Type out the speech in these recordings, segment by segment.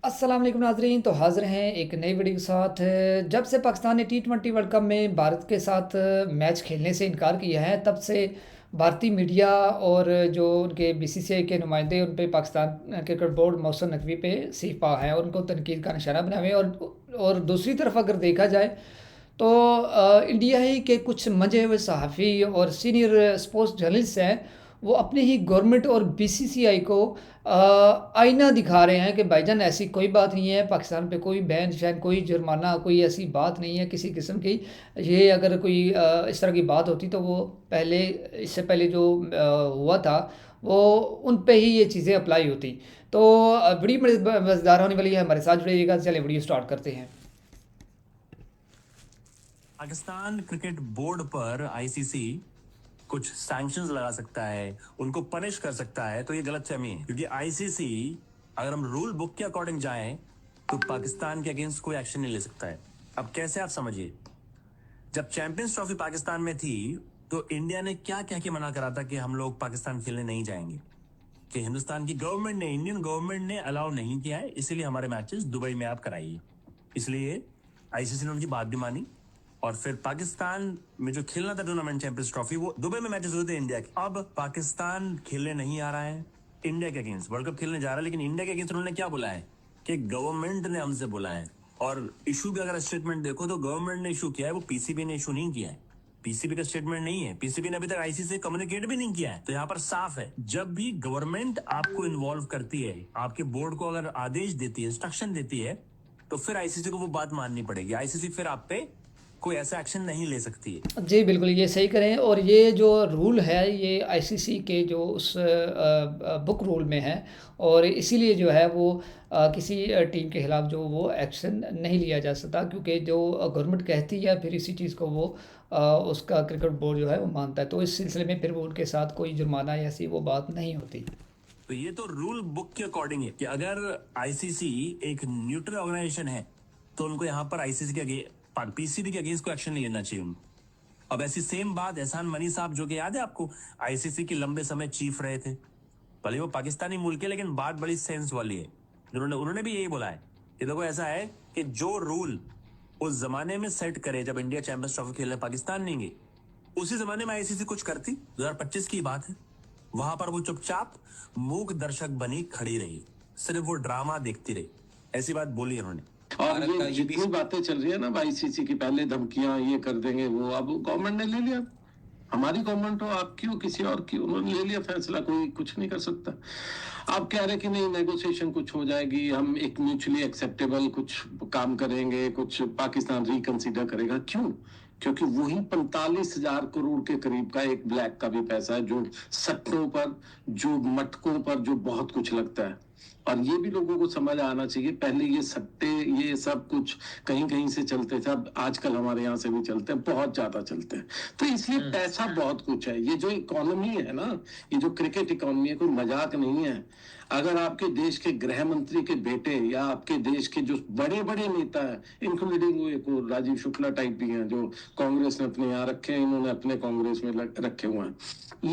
अस्सलाम वालेकुम नाज़रीन, तो हाज़िर हैं एक नई वीडियो के साथ। जब से पाकिस्तान ने टी20 वर्ल्ड कप में भारत के साथ मैच खेलने से इनकार किया है, तब से भारतीय मीडिया और जो उनके बीसीसीआई के नुमाइंदे उन पे पाकिस्तान क्रिकेट बोर्ड मौसम नकवी पे सीख पा हैं और उनको तनकीद का निशाना बना हुए हैं। और दूसरी तरफ अगर देखा जाए तो इंडिया ही के कुछ मंजे हुए सहाफ़ी और सीनियर स्पोर्ट्स जर्नलिस्ट हैं, वो अपनी ही गवर्नमेंट और बीसीसीआई को आईना दिखा रहे हैं कि भाईजान ऐसी कोई बात नहीं है, पाकिस्तान पे कोई बैन शैन कोई जुर्माना कोई ऐसी बात नहीं है किसी किस्म की। ये अगर कोई इस तरह की बात होती तो वो पहले इससे पहले जो हुआ था वो उन पे ही ये चीज़ें अप्लाई होती। तो बड़ी मज़ेदार होने वाली है, हमारे साथ जुड़िएगा। चलिए वीडियो स्टार्ट करते हैं। पाकिस्तान क्रिकेट बोर्ड पर आईसीसी कुछ सैंक्शंस लगा सकता है, उनको पनिश कर सकता है, तो ये गलतफहमी है। क्योंकि आईसीसी अगर हम रूल बुक के अकॉर्डिंग जाएं तो पाकिस्तान के अगेंस्ट कोई एक्शन नहीं ले सकता है। अब कैसे आप समझिए, जब चैंपियंस ट्रॉफी पाकिस्तान में थी तो इंडिया ने क्या कह के मना करा था कि हम लोग पाकिस्तान खेलने नहीं जाएंगे, कि हिंदुस्तान की गवर्नमेंट ने, इंडियन गवर्नमेंट ने अलाउ नहीं किया है, इसीलिए हमारे मैचेस दुबई में आप कराइए। इसलिए आईसीसी ने उनकी बात भी मानी और फिर पाकिस्तान में जो खेलना था टूर्नामेंट चैंपियंस ट्रॉफी, वो दुबई में मैचेस हुए थे इंडिया के। अब पाकिस्तान खेलने नहीं आ रहा है इंडिया के अगेंस्ट, वर्ल्ड कप खेलने जा रहा है, लेकिन इंडिया के अगेंस्ट उन्होंने क्या बोला है कि गवर्नमेंट ने हमसे बोला है। और इशू भी अगर स्टेटमेंट देखो तो गवर्नमेंट ने इशू किया है, वो पीसीबी ने इशू नहीं किया है। पीसीबी का स्टेटमेंट नहीं है, पीसीबी ने अभी तक आईसीसी से कम्युनिकेट भी नहीं किया है। तो यहाँ पर साफ है, जब भी गवर्नमेंट आपको इन्वॉल्व करती है, आपके बोर्ड को अगर आदेश देती है, इंस्ट्रक्शन देती है, तो फिर आईसीसी को वो बात माननी पड़ेगी। आईसीसी फिर आप पे कोई ऐसा एक्शन नहीं ले सकती है। जी, बिल्कुल, ये सही करें। और ये जो रूल है ये आईसीसी के जो उस बुक रूल में है और इसीलिए जो है वो किसी टीम के खिलाफ जो वो एक्शन नहीं लिया जा सकता, क्योंकि जो गवर्नमेंट कहती है फिर इसी चीज़ को वो उसका क्रिकेट बोर्ड जो है वो मानता है। तो इस सिलसिले में फिर वो उनके साथ कोई जुर्माना या ऐसी वो बात नहीं होती। तो ये तो रूल बुक के अकॉर्डिंग है कि अगर आईसीसी एक न्यूट्रल ऑर्गेनाइजेशन है तो उनको यहाँ पर आईसीसी के पीसीबी के अगेंस्ट को एक्शन नहीं लेना चाहिए उनको। अब ऐसी सेम बात एहसान मनी साहब, जो कि याद है आपको, आईसीसी के लंबे समय चीफ रहे थे, भले वो पाकिस्तानी मुल्क है, लेकिन बात बड़ी सेंस वाली है। उन्होंने भी यही बोला है कि देखो ऐसा है कि जो रूल उस जमाने में सेट करे जब इंडिया चैंपियंस ट्रॉफी खेलने पाकिस्तान नहीं गई, उसी जमाने में आईसीसी कुछ करती। 2025 की बात है, वहां पर वो चुपचाप मूक दर्शक बनी खड़ी रही, सिर्फ वो ड्रामा देखती रही। ऐसी बात बोली उन्होंने। और ये जितनी बातें चल रही है ना आईसीसी की, पहले धमकियां ये कर देंगे वो, अब गवर्नमेंट ने ले लिया। हमारी गवर्नमेंट हो, आपकी हो, किसी और की, उन्होंने ले लिया फैसला, कोई कुछ नहीं कर सकता। आप कह रहे कि नहीं नेगोशिएशन कुछ हो जाएगी, हम एक म्यूचुअली एक्सेप्टेबल कुछ काम करेंगे, कुछ पाकिस्तान रिकंसीडर करेगा। क्यों? क्योंकि वही 45,000 करोड़ के करीब का एक ब्लैक का भी पैसा है, जो सट्टों पर, जो मटकों पर, जो बहुत कुछ लगता है। और ये भी लोगों को समझ आना चाहिए, पहले ये सट्टे ये सब कुछ कहीं कहीं से चलते थे, अब आजकल हमारे यहाँ से भी चलते हैं, बहुत ज्यादा चलते हैं। तो इसलिए पैसा बहुत कुछ है। ये जो इकोनॉमी है ना, ये जो क्रिकेट इकोनॉमी है, कोई मजाक नहीं है। अगर आपके देश के गृह मंत्री के बेटे या आपके देश के जो बड़े बड़े नेता हैं, इंक्लूडिंग वो एक राजीव शुक्ला टाइप भी हैं जो कांग्रेस ने अपने यहाँ रखे हैं, इन्होंने अपने कांग्रेस में रखे हुए हैं,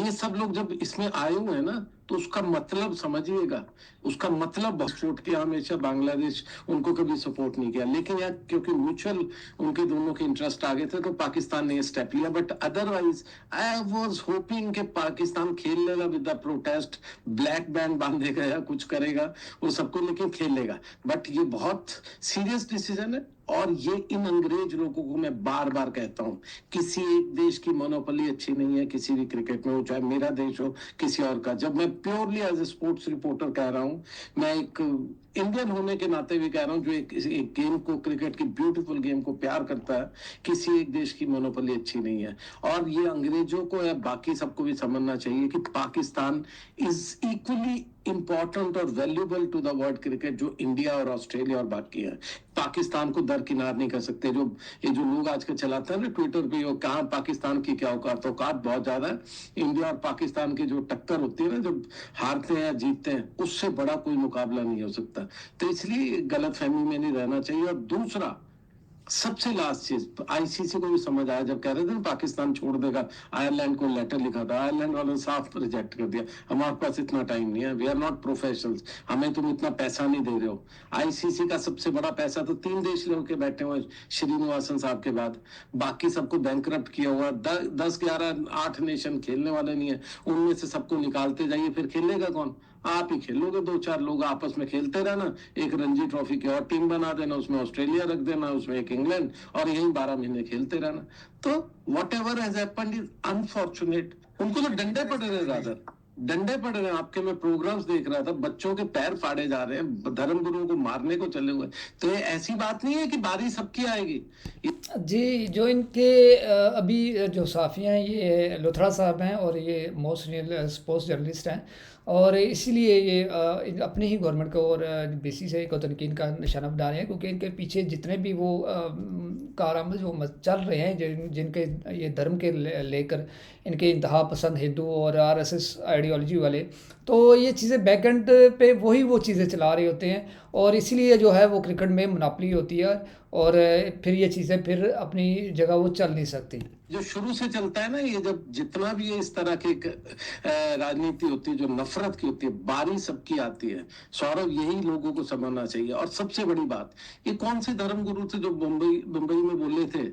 ये सब लोग जब इसमें आए हुए हैं ना, तो उसका मतलब समझिएगा, उसका मतलब सपोर्ट किया हमेशा बांग्लादेश, उनको कभी सपोर्ट नहीं किया, लेकिन यार क्योंकि म्यूचुअल उनके दोनों के इंटरेस्ट आ गए थे तो पाकिस्तान ने स्टेप लिया। But otherwise I was hoping कि पाकिस्तान खेल लेगा with the protest, black band बांधेगा या कुछ करेगा वो सबको, लेकिन खेल लेगा। बट ये बहुत सीरियस डिसीजन है। और ये इन अंग्रेज लोगों को मैं बार बार कहता हूं, किसी एक देश की मोनोपोली अच्छी नहीं है किसी भी क्रिकेट में, हो चाहे मेरा देश हो किसी और का। जब मैं purely as a sports reporter कह रहा हूं, मैं एक इंडियन होने के नाते भी कह रहा हूं, जो एक गेम को, क्रिकेट की ब्यूटीफुल गेम को प्यार करता है, किसी एक देश की मोनोपोली अच्छी नहीं है। और ये अंग्रेजों को या बाकी सबको भी समझना चाहिए कि पाकिस्तान इज इक्वली इंपॉर्टेंट और valuable to the world cricket जो इंडिया और ऑस्ट्रेलिया और बाकी है। पाकिस्तान को दरकिनार नहीं कर सकते। जो ये जो लोग आजकल चलाते हैं ना ट्विटर पे, कहाँ पाकिस्तान की क्या औकात, औकात बहुत ज्यादा है। इंडिया और पाकिस्तान की जो टक्कर होती है ना, जब हारते हैं या जीतते हैं, उससे बड़ा कोई मुकाबला नहीं हो सकता। तो इसलिए गलत फहमी में नहीं रहना चाहिए। और दूसरा, सबसे लास्ट चीज आईसीसी को भी समझ आया, जब कह रहे थे ना पाकिस्तान छोड़ देगा, आयरलैंड को लेटर लिखा था, आयरलैंड वालों ने साफ रिजेक्ट कर दिया, हमारे पास इतना टाइम नहीं है, वी आर नॉट प्रोफेशनल्स, हमें तुम इतना पैसा नहीं दे रहे हो। आईसीसी का सबसे बड़ा पैसा तो 3 देश लेके बैठे हुए श्रीनिवासन साहब के बाद, बाकी सबको बैंकरप्ट किया हुआ, 10, 11, 8 नेशन खेलने वाले नहीं है, उनमें से सबको निकालते जाइए, फिर खेलेगा कौन? आप ही खेलोगे, 2-4 लोग आपस में खेलते रहना, एक रणजी ट्रॉफी की और टीम बना देना, उसमें ऑस्ट्रेलिया रख देना, उसमें एक इंग्लैंड, और यही 12 महीने खेलते रहना। तो what ever has happened is unfortunate. उनको तो डंडे पड़ रहे हैं, ज्यादा डंडे पड़ रहे हैं। आपके मैं प्रोग्राम्स देख रहा था, बच्चों के पैर फाड़े जा रहे हैं, धर्म गुरुओं को मारने को चले हुए। तो ये ऐसी बात नहीं है कि बारी सबकी आएगी। जी, जो इनके अभी जो साफ़ी हैं ये लुथरा साहब हैं और ये मोस्ट सीनियर स्पोर्ट्स जर्नलिस्ट हैं, और इसीलिए ये अपनी ही गवर्नमेंट को और बीसी से को तनकीद का निशाना बना रहे हैं, क्योंकि इनके पीछे जितने भी वो कारनामे जो चल रहे हैं, जिनके ये धर्म के लेकर इनके इंतहा पसंद हिंदू और आरएसएस आइडियोलॉजी वाले, तो ये चीज़ें बैकएंड पे वही वो चीज़ें चला रहे होते हैं, और इसीलिए जो है वो क्रिकेट में मोनोपोली होती है, और फिर ये चीज़ें फिर अपनी जगह वो चल नहीं सकती। जो शुरू से चलता है ना, ये जब जितना भी ये इस तरह की राजनीति होती है जो नफरत की होती है, बारी सबकी आती है। सौरभ, यही लोगों को समझना चाहिए। और सबसे बड़ी बात, ये कौन से धर्म गुरु थे जो मुंबई में बोले थे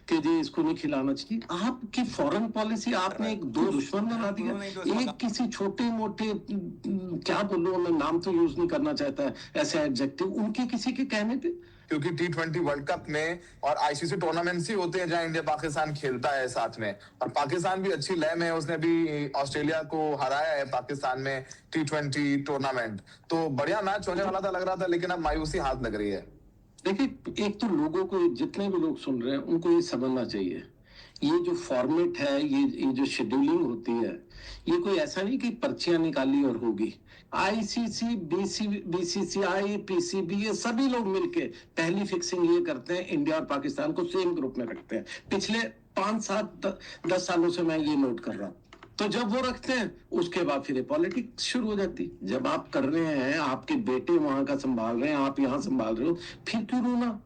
कि जी इसको नहीं खिलाना चाहिए? आपकी फॉरेन पॉलिसी आपने एक दो दुश्मन बना दिया। एक किसी छोटे मोटे, क्या बोलूं मैं, नाम तो यूज नहीं करना चाहता ऐसे एडजेक्टिव, उनके किसी के कहने पे, क्योंकि T20 वर्ल्ड कप में और आईसीसी टूर्नामेंट्स ही होते हैं जहां इंडिया पाकिस्तान खेलता है साथ में, और पाकिस्तान भी अच्छी लय में, उसने भी ऑस्ट्रेलिया को हराया है पाकिस्तान में T20 टूर्नामेंट। तो बढ़िया मैच होने वाला था, लग रहा था, लेकिन अब मायूसी हाथ लग रही है। देखिए, एक तो लोगों को, जितने भी लोग सुन रहे हैं उनको ये समझना चाहिए, ये जो फॉर्मेट है, ये जो शेड्यूलिंग होती है, ये कोई ऐसा नहीं कि पर्चियां निकाली और होगी। आईसीसी, बीसीसीआई, पीसीबी, ये सभी लोग मिलके पहली फिक्सिंग ये करते हैं, इंडिया और पाकिस्तान को सेम ग्रुप में रखते हैं। पिछले 5-7-10 सालों से मैं ये नोट कर रहा हूँ। तो जब वो रखते हैं, उसके बाद फिर पॉलिटिक्स शुरू हो जाती। जब आप कर रहे हैं, आपके बेटे वहां का संभाल रहे हैं, आप यहाँ संभाल रहे हो, फिर क्यों रोना?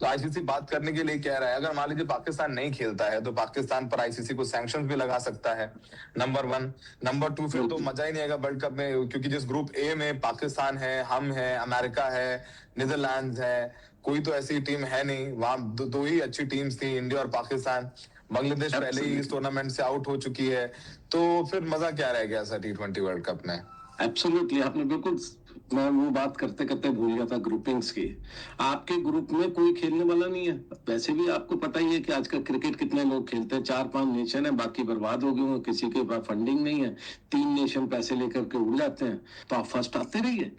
तो आईसीसी बात करने के लिए कह रहा है, अगर मान लीजिए पाकिस्तान नहीं खेलता है तो पाकिस्तान पर आईसीसी को सैंक्शंस भी लगा सकता है, नंबर 1। नंबर 2, फिर तो मजा ही नहीं आएगा वर्ल्ड कप में, क्योंकि जिस ग्रुप ए में पाकिस्तान है, हम है, अमेरिका है, नीदरलैंड्स है, कोई तो ऐसी टीम है नहीं। वहां दो ही अच्छी टीम्स थी, इंडिया और पाकिस्तान। बांग्लादेश पहले ही इस टूर्नामेंट से आउट हो चुकी है, तो फिर मजा क्या रह गया सर T20 वर्ल्ड कप में? एब्सोल्युटली, आपने बिल्कुल, मैं वो बात करते करते भूल गया था ग्रुपिंग्स की। आपके ग्रुप में कोई खेलने वाला नहीं है। वैसे भी आपको पता ही है कि आजकल क्रिकेट कितने लोग खेलते हैं, 4-5 नेशन है, बाकी बर्बाद हो गए होंगे, किसी के पास फंडिंग नहीं है, 3 नेशन पैसे लेकर के उड़ जाते हैं। तो आप फर्स्ट आते रहिए।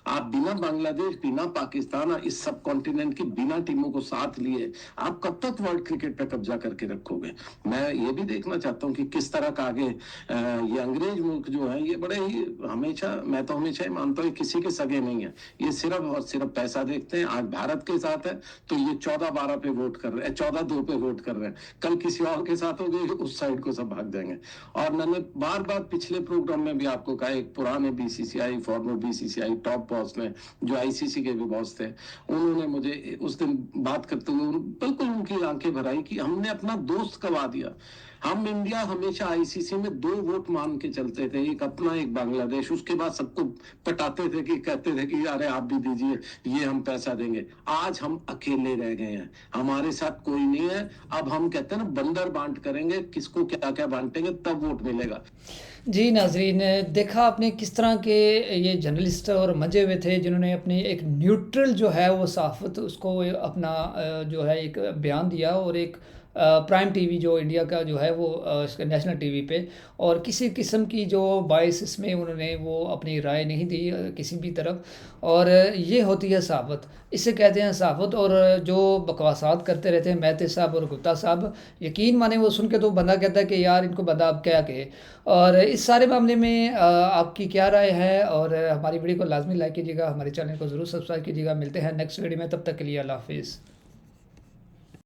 आप बिना बांग्लादेश, बिना पाकिस्तान, इस सब कॉन्टिनेंट की बिना टीमों को साथ लिए आप कब तक वर्ल्ड क्रिकेट पे कब्जा करके रखोगे? मैं ये भी देखना चाहता हूँ कि किस तरह का आगे ये अंग्रेज मुल्क जो है, ये बड़े ही हमेशा, मैं तो हमेशा ही मानता हूँ किसी के सगे नहीं है। ये सिर्फ और सिर्फ पैसा देखते हैं। आज भारत के साथ है तो ये 14-12 पे वोट कर रहे हैं, 14-2 पे वोट कर रहे हैं। कल किसी और के साथ हो गए, उस साइड को सब भाग जाएंगे। और मैंने बार बार पिछले प्रोग्राम में भी आपको कहा, एक पुराने BCCI, farmer BCCI top boss ने, जो आईसीसी के भी बॉस थे, उन्होंने मुझे उस दिन बात करते हुए बिल्कुल उनकी आंखें भर आई कि हमने अपना दोस्त गवा दिया। हम इंडिया हमेशा आईसीसी में 2 वोट मान के चलते थे, एक अपना एक बांग्लादेश। उसके बाद सबको पटाते थे कि कहते थे कि अरे आप भी दीजिए, ये हम पैसा देंगे। आज हम अकेले रह गए हैं, हमारे साथ कोई नहीं है। अब हम कहते हैं ना, बंदर बांट करेंगे, किसको क्या क्या बांटेंगे, तब वोट मिलेगा। जी नाजरीन, देखा आपने किस तरह के ये जर्नलिस्ट और मंजे हुए थे, जिन्होंने अपनी एक न्यूट्रल जो है वो सहाफ़त, उसको अपना जो है एक बयान दिया, और एक प्राइम टीवी जो इंडिया का जो है वो नेशनल टीवी पे, और किसी किस्म की जो बायस इसमें उन्होंने वो अपनी राय नहीं दी किसी भी तरफ। और ये होती है सहाफ़त, इसे कहते हैं सहाफ़त। और जो बकवासात करते रहते हैं मेहते साहब और गुप्ता साहब, यकीन माने वो सुन के तो बंदा कहता है कि यार इनको बंदा अब क्या कहे। और इस सारे मामले में आपकी क्या राय है? और हमारी वीडियो को लाजमी लाइक कीजिएगा, हमारे चैनल को ज़रूर सब्सक्राइब कीजिएगा। मिलते हैं नेक्स्ट वीडियो में, तब तक के लिए अल्लाह हाफिज़।